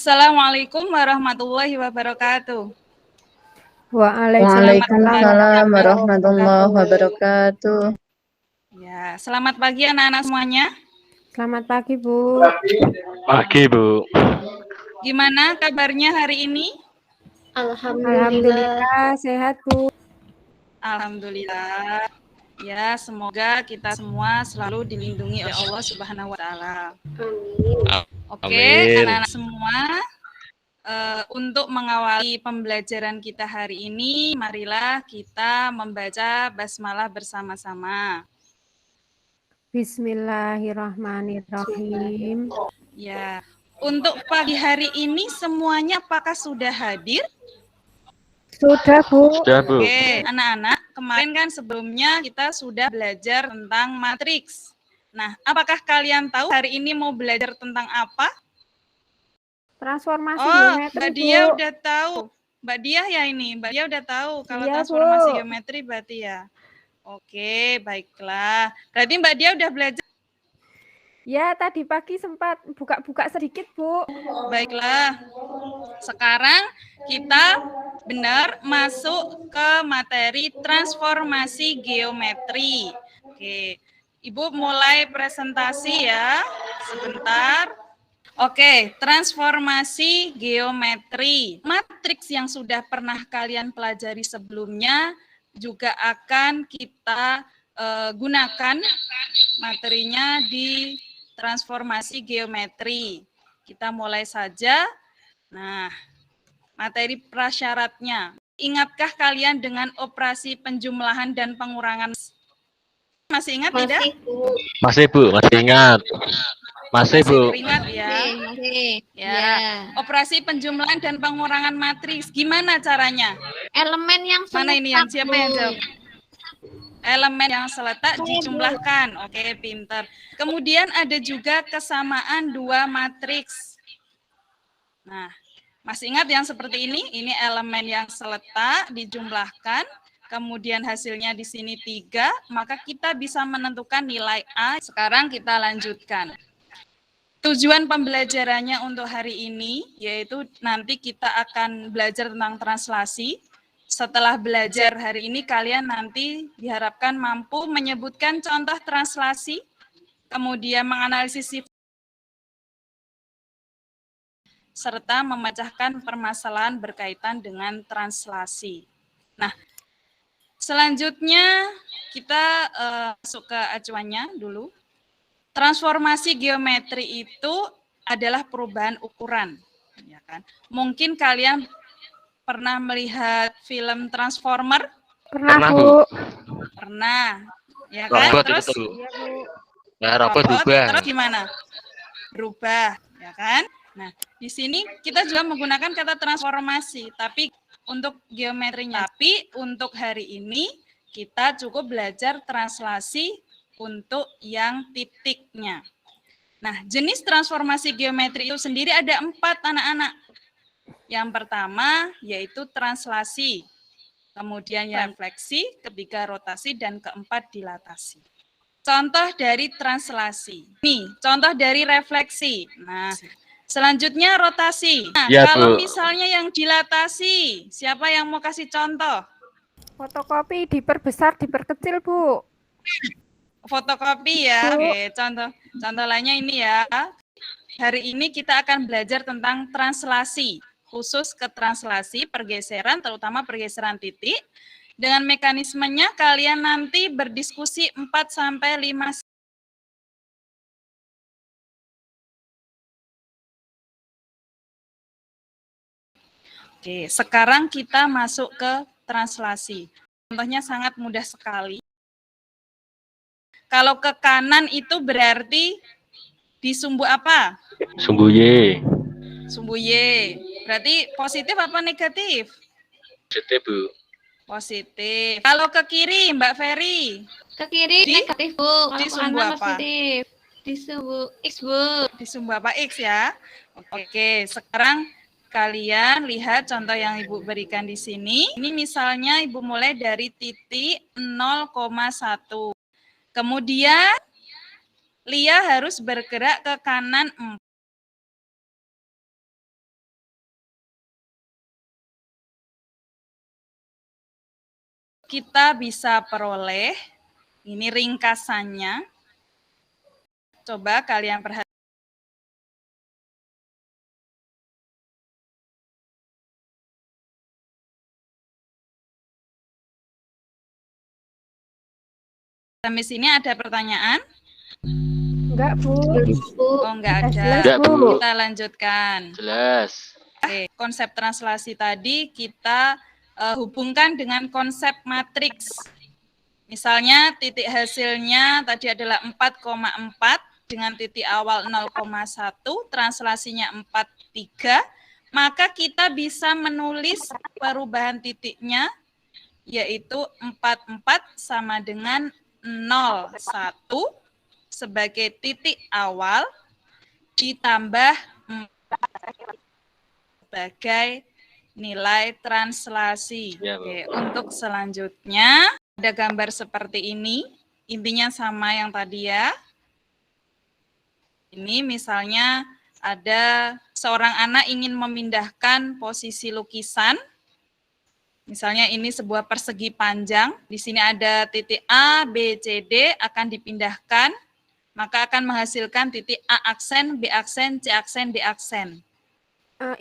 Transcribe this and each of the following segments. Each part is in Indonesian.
Assalamualaikum warahmatullahi wabarakatuh. Waalaikumsalam warahmatullahi wabarakatuh. Ya, selamat pagi anak-anak semuanya. Selamat pagi, Bu. Pagi, Bu. Gimana kabarnya hari ini? Alhamdulillah sehat, Bu. Alhamdulillah. Ya, semoga kita semua selalu dilindungi oleh Allah Subhanahu wa taala. Oke, anak-anak semua, untuk mengawali pembelajaran kita hari ini, marilah kita membaca basmalah bersama-sama. Bismillahirrahmanirrahim. Ya, untuk pagi hari ini semuanya apakah sudah hadir? Sudah, Bu. Sudah, Bu. Oke, anak-anak, kemarin kan sebelumnya kita sudah belajar tentang matriks. Nah, apakah kalian tahu hari ini mau belajar tentang apa? Transformasi Mbak geometri, Bu. Dia udah tahu. Mbak Dia ya ini, Mbak Dia udah tahu kalau Iya, transformasi Bu. geometri berarti ya. Oke, baiklah. Berarti Mbak Dia udah belajar. Ya, tadi pagi sempat buka-buka sedikit, Bu. Baiklah. Sekarang kita benar masuk ke materi transformasi geometri. Oke, Ibu mulai presentasi ya, sebentar. Oke, transformasi geometri. Matriks yang sudah pernah kalian pelajari sebelumnya juga akan kita gunakan materinya di transformasi geometri. Kita mulai saja. Nah, materi prasyaratnya. Ingatkah kalian dengan operasi penjumlahan dan pengurangan? Masih ingat tidak? Masih, Bu. Masih ingat. Masih, Bu. Ingat ya. Ya. Operasi penjumlahan dan pengurangan matriks. Gimana caranya? Elemen yang mana ini yang siapa yang jawab? Elemen yang seletak dijumlahkan. Oke, pintar. Kemudian ada juga kesamaan dua matriks. Nah, masih ingat yang seperti ini? Ini elemen yang seletak dijumlahkan. Kemudian hasilnya di sini 3, maka kita bisa menentukan nilai A. Sekarang kita lanjutkan. Tujuan pembelajarannya untuk hari ini, yaitu nanti kita akan belajar tentang translasi. Setelah belajar hari ini, kalian nanti diharapkan mampu menyebutkan contoh translasi, kemudian menganalisis sifat, serta memecahkan permasalahan berkaitan dengan translasi. Nah, selanjutnya kita masuk ke acuannya dulu. Transformasi geometri itu adalah perubahan ukuran, ya kan? Mungkin kalian pernah melihat film Transformer? Pernah, Bu. Pernah, ya kan? Robot Terus, itu, Bu. Iya, Bu. Nah, robot berubah. Terus gimana? Berubah, ya kan? Nah, di sini kita juga menggunakan kata transformasi, tapi untuk geometrinya. Tapi untuk hari ini kita cukup belajar translasi untuk yang titiknya. Nah, jenis transformasi geometri itu sendiri ada 4 anak-anak. Yang pertama yaitu translasi, kemudian yang refleksi, ketiga rotasi, dan keempat dilatasi. Contoh dari translasi. Nih, contoh dari refleksi. Nah, selanjutnya rotasi. Nah, Ya, kalau Bu. misalnya yang dilatasi, siapa yang mau kasih contoh? Fotokopi diperbesar, diperkecil, Bu. Fotokopi ya. Oke, contoh lainnya ini ya. Hari ini kita akan belajar tentang translasi, khusus ke translasi, pergeseran, terutama pergeseran titik. Dengan mekanismenya kalian nanti berdiskusi 4-5. Oke, sekarang kita masuk ke translasi. Contohnya sangat mudah sekali. Kalau ke kanan itu berarti di sumbu apa? Sumbu Y. Sumbu Y. Berarti positif apa negatif? Positif, Bu. Positif. Kalau ke kiri, Mbak Ferry? Ke kiri negatif, Bu. Di Kalau sumbu kanan apa? positif. Di sumbu X, Bu. Di sumbu apa? X ya. Oke, sekarang kalian lihat contoh yang Ibu berikan di sini. Ini misalnya Ibu mulai dari titik 0,1. Kemudian Lia harus bergerak ke kanan 4. kita bisa peroleh, ini ringkasannya. Coba kalian perhatikan. Sampai sini ada pertanyaan? Enggak, Bu. Oh, enggak ada. Enggak, Bu. Kita lanjutkan. Jelas. Oke, konsep translasi tadi kita hubungkan dengan konsep matriks. Misalnya titik hasilnya tadi adalah 4,4 dengan titik awal 0,1, translasinya 4,3, maka kita bisa menulis perubahan titiknya yaitu 44 sama dengan 0,1 sebagai titik awal ditambah 4 sebagai nilai translasi. Ya, Oke, untuk selanjutnya ada gambar seperti ini. Intinya sama yang tadi ya. Ini misalnya ada seorang anak ingin memindahkan posisi lukisan. Misalnya ini sebuah persegi panjang. Di sini ada titik A, B, C, D akan dipindahkan. Maka akan menghasilkan titik A aksen, B aksen, C aksen, D aksen.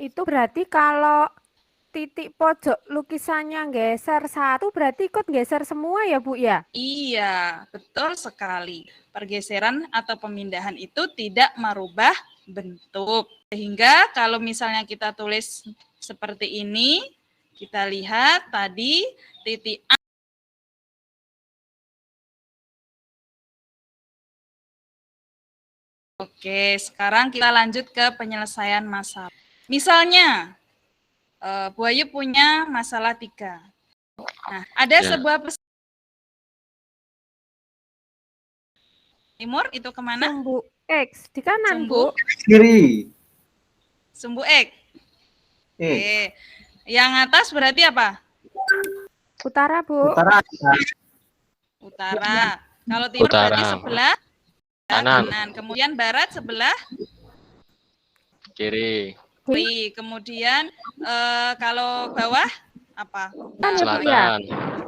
Itu berarti kalau titik pojok lukisannya geser satu, berarti ikut geser semua ya, Bu ya? Iya, betul sekali. Pergeseran atau pemindahan itu tidak merubah bentuk. Sehingga kalau misalnya kita tulis seperti ini, kita lihat tadi titik A. Oke, sekarang kita lanjut ke penyelesaian masalah. Misalnya, Bu Ayu punya masalah 3. Nah, ada sebuah timur itu kemana? Sumbu X di kanan, Sumbu Bu. Kiri. Sumbu X. Oke. Yang atas berarti apa? Utara, Bu. Utara. Utara. Kalau timur Utara. berarti sebelah Kanan. kanan. Kemudian barat sebelah Kiri. kiri. Kemudian kalau bawah apa? Selatan.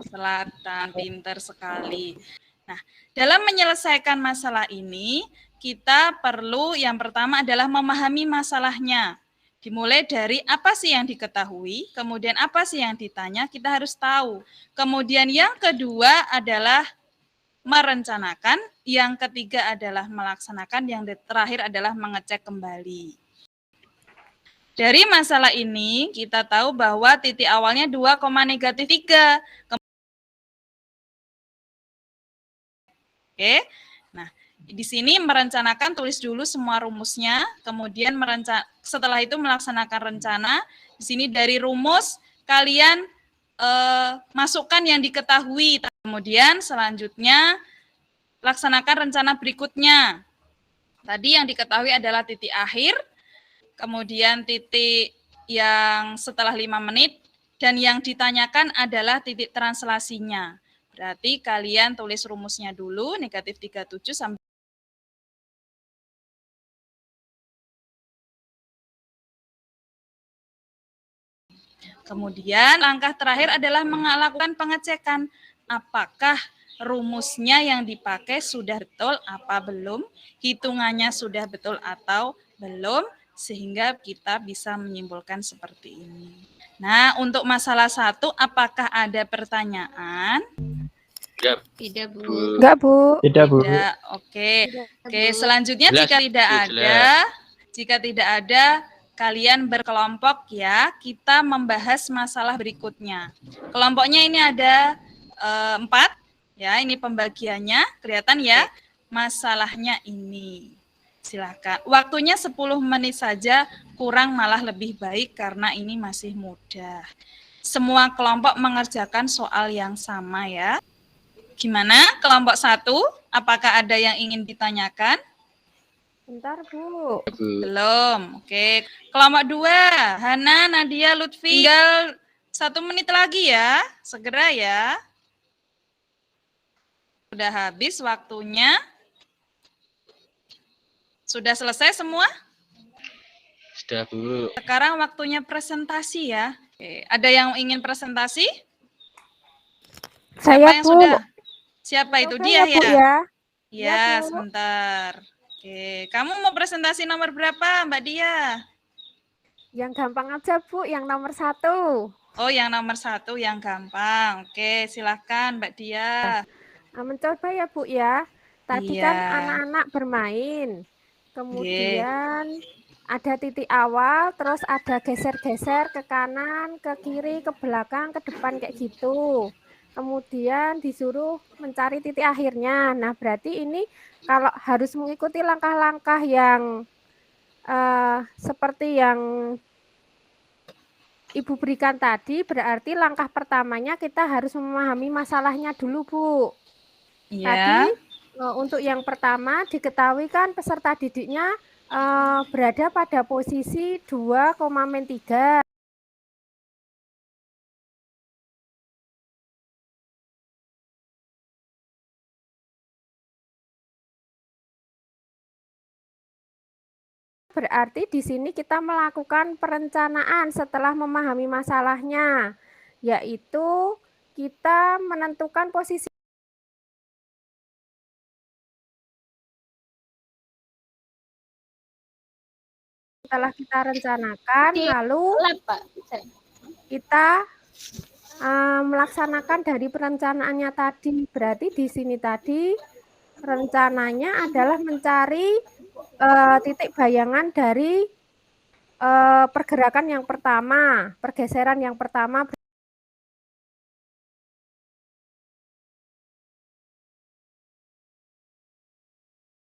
Selatan. Pinter sekali. Nah, dalam menyelesaikan masalah ini, kita perlu yang pertama adalah memahami masalahnya. Dimulai dari apa sih yang diketahui, kemudian apa sih yang ditanya, kita harus tahu. Kemudian yang kedua adalah merencanakan, yang ketiga adalah melaksanakan, yang terakhir adalah mengecek kembali. Dari masalah ini, kita tahu bahwa titik awalnya 2,-3. Oke, nah di sini merencanakan, tulis dulu semua rumusnya, kemudian setelah itu melaksanakan rencana. Di sini dari rumus kalian masukkan yang diketahui, kemudian selanjutnya laksanakan rencana berikutnya. Tadi yang diketahui adalah titik akhir, kemudian titik yang setelah 5 menit, dan yang ditanyakan adalah titik translasinya. Berarti kalian tulis rumusnya dulu, -37 sampai kemudian langkah terakhir adalah melakukan pengecekan apakah rumusnya yang dipakai sudah betul apa belum, hitungannya sudah betul atau belum, sehingga kita bisa menyimpulkan seperti ini. Nah, untuk masalah 1, apakah ada pertanyaan? Tidak, Bu. Enggak, Bu. Tidak, Bu. Tidak. Oke. Oke, selanjutnya Jelas, jika tidak Bu, ada, jika tidak ada, kalian berkelompok ya. Kita membahas masalah berikutnya. Kelompoknya ini ada 4 ya. Ini pembagiannya, kelihatan ya. Masalahnya ini. Silakan. Waktunya 10 menit saja, kurang malah lebih baik karena ini masih mudah. Semua kelompok mengerjakan soal yang sama ya. Gimana kelompok 1? Apakah ada yang ingin ditanyakan? Bentar, Bu. Belum. Oke. Kelompok 2, Hana, Nadia, Lutfi. Tinggal 1 menit lagi ya. Segera ya. Sudah habis waktunya. Sudah selesai semua? Sudah, Bu. Sekarang waktunya presentasi ya. Oke. Ada yang ingin presentasi? Siapa Saya, yang Bu. sudah? Siapa itu? Coba Dia ya, Bu, ya? ya. Ya, Bu. sebentar. Oke, kamu mau presentasi nomor berapa, Mbak Dia? Yang gampang aja, Bu. Yang nomor 1. Oh, yang nomor 1 yang gampang. Oke, silahkan Mbak Dia. Nah, mencoba ya, Bu, ya. Tadi Iya. kan anak-anak bermain. Oke. Kemudian ada titik awal, terus ada geser-geser ke kanan, ke kiri, ke belakang, ke depan kayak gitu. Kemudian disuruh mencari titik akhirnya. Nah, berarti ini kalau harus mengikuti langkah-langkah yang seperti yang Ibu berikan tadi, berarti langkah pertamanya kita harus memahami masalahnya dulu, Bu. Tadi Iya. untuk yang pertama diketahui kan peserta didiknya berada pada posisi 2,-3. Berarti di sini kita melakukan perencanaan setelah memahami masalahnya, yaitu kita menentukan posisi setelah kita rencanakan, lalu kita melaksanakan dari perencanaannya tadi. Berarti di sini tadi rencananya adalah mencari titik bayangan dari pergerakan yang pertama, pergeseran yang pertama.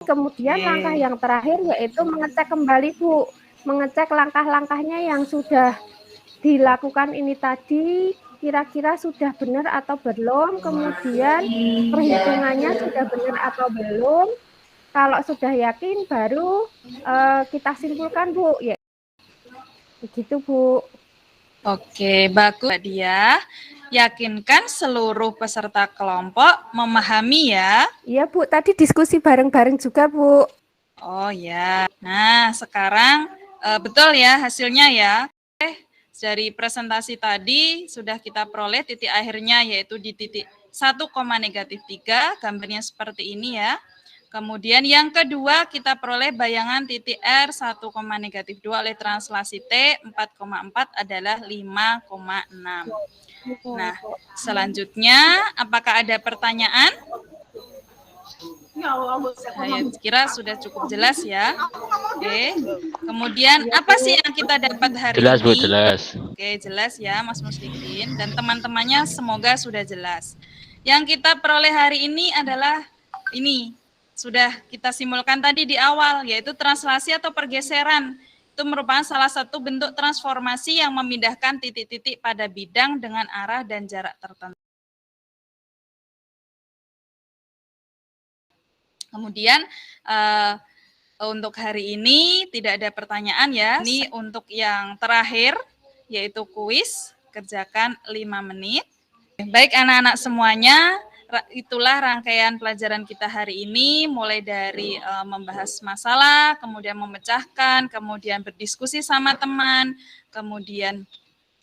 Kemudian langkah yang terakhir yaitu mengecek kembali, Bu. Mengecek langkah-langkahnya yang sudah dilakukan ini tadi, kira-kira sudah benar atau belum, kemudian perhitungannya sudah benar atau belum. Kalau sudah yakin baru kita simpulkan, Bu. Ya, begitu, Bu. Oke, bagus Mbak Dia. Yakinkan seluruh peserta kelompok memahami ya. Iya, Bu. Tadi diskusi bareng-bareng juga, Bu. Oh ya. Nah, sekarang betul ya hasilnya ya. Dari presentasi tadi sudah kita peroleh titik akhirnya yaitu di titik 1,-3, gambarnya seperti ini ya. Kemudian yang kedua kita peroleh bayangan titik R 1,-2 oleh translasi T 4,4 adalah 5,6. Nah, selanjutnya apakah ada pertanyaan? Saya kira sudah cukup jelas ya. Oke. Kemudian apa sih yang kita dapat hari Jelas, ini? Bu, jelas. Oke, jelas ya Mas Muslimin dan teman-temannya semoga sudah jelas. Yang kita peroleh hari ini adalah ini. Sudah kita simulkan tadi di awal yaitu translasi atau pergeseran. Itu merupakan salah satu bentuk transformasi yang memindahkan titik-titik pada bidang dengan arah dan jarak tertentu. Kemudian untuk hari ini tidak ada pertanyaan ya. Ini untuk yang terakhir yaitu kuis, kerjakan 5 menit. Baik anak-anak semuanya, itulah rangkaian pelajaran kita hari ini, mulai dari membahas masalah, kemudian memecahkan, kemudian berdiskusi sama teman, kemudian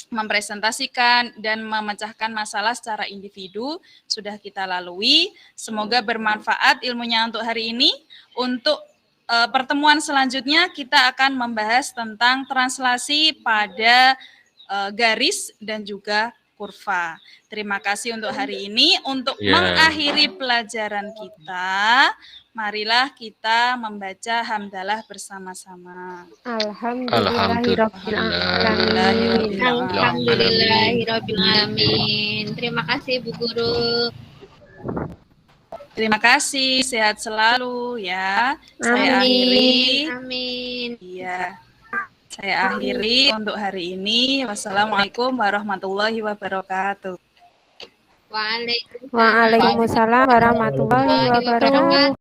mempresentasikan dan memecahkan masalah secara individu sudah kita lalui. Semoga bermanfaat ilmunya untuk hari ini. Untuk pertemuan selanjutnya kita akan membahas tentang translasi pada garis dan juga kurva. Terima kasih untuk hari ini. Untuk mengakhiri pelajaran kita, marilah kita membaca hamdalah bersama-sama. Alhamdulillahirrabbilalamin. Terima kasih Bu Guru. Terima kasih, sehat selalu ya. Amin. Saya akhiri. Amin. Iya. Saya akhiri untuk hari ini. Wassalamualaikum warahmatullahi wabarakatuh. Waalaikumsalam Waalaikumsalam warahmatullahi wabarakatuh.